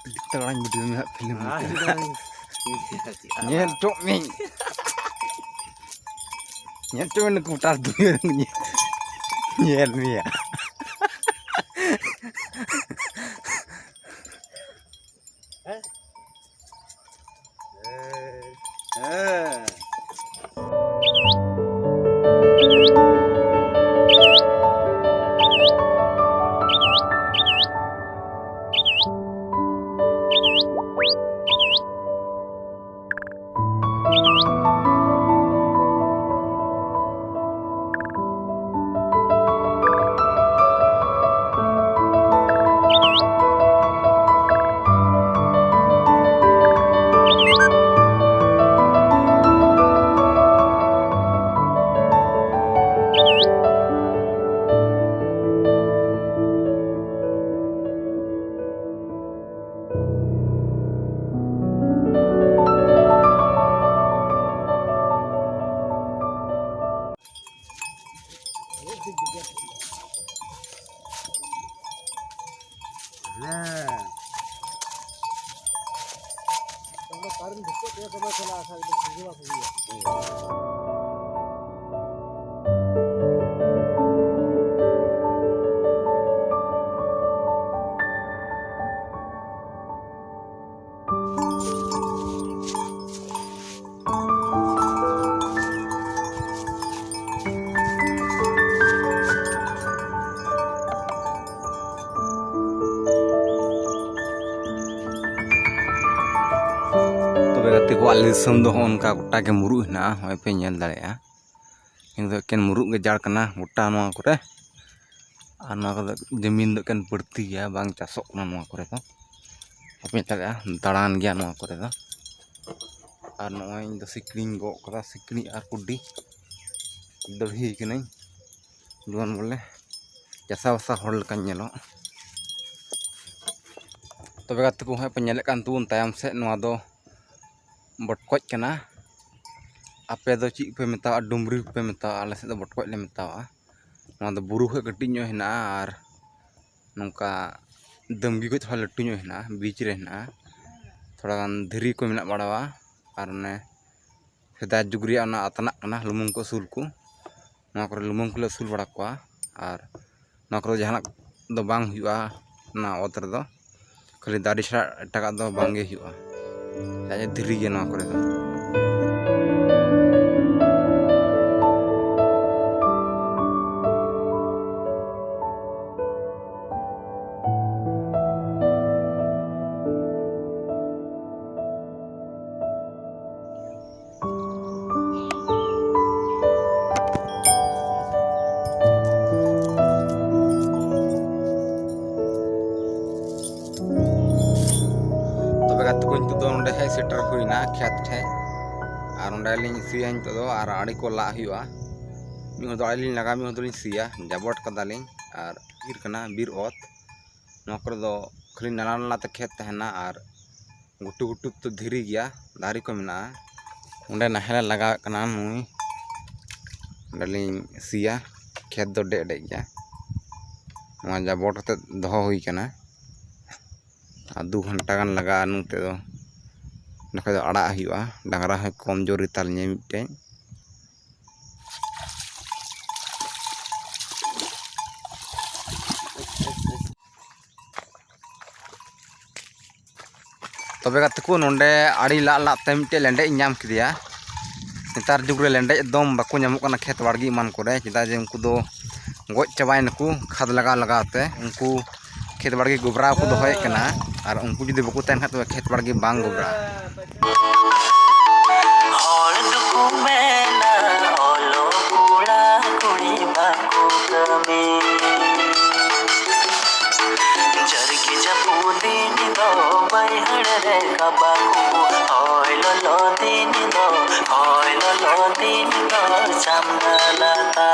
Terang video nak film. Nyentok ni. Nyentok nak putar dunia ni. Nyen ni ya. Ko ali som do onka goटा ke muru hena hoy pe nyel dareya in ken muru ge jar kana goटा noa kore ar noa ko जमीन do ken परती गया bang chasok na noa kore to ape taga daran gya noa kore do ar noa in do sikring go kora sikri ar kudi darhi kenai duan bole jasa wasa hol kan nyelo tobe kat ko hoy pe nyelek kan tun tayam se noa do बटकोच कना आपे दो ची पे मेता डुमरी पे मेता आले से बटकोच ले मेता ना दो बुरु है कटी न्यो हेना आर नोंका दमगी को थोड़ा लट्टू न्यो हेना बीच रे हेना थोड़ा गान धीरी को मेना बड़ावा आर ने सेदा जुगरिया ना अतना कना लुमुंग को सुल को ना करे लुमुंग को सुल बड़ा को आर ना करे जहां दो बांग हुआ ना ओतर दो खाली दाड़ी छा टका दो बांगे हुआ Saya diri ya nak korek. तुकुन तो उन्डे है सेटर हुईना खेत ठे और उन्डे लिंग सिया तो दो और आड़ी को ला हुआ मी हो दो लिंग लगा मी हो दो लिंग सिया जाबट कदा लिंग और बीर कना बीर ओत नौकर दो खाली नाला नाला ते खेत तहना और गुटू गुटू तो धीरी गया दारी को मिना उन्डे नहला लगा कना मुई उन्डे लिंग सिया खेत दो डे डे गया वहाँ जाबट ते दो हुई कना 2 घंटा गान लगा नुते दो नखा दो अड़ा हुआ डांगरा है कमजोरी तालने मिटे तबे कतको नोंडे आड़ी ला ला ते मिटे लेंडे इनाम किदिया नेतार जुग रे लेंडे एकदम बाको नामक कना खेत बाड़गी मान करे चिदा जे उनको दो गoj चाबाय नकु खाद लगा लगाते उनको खेत बाड़गी गोबरा को दोहय कना और उनको जुदी बको तन खात खेत बाड़गी बांग गोबरा हर दुकु मेना ओलो कुड़ा कुड़ी बाको कमे जरकी जपू दिन दो बैहड़ रे कबाकू होय लो दिन दो चामलाता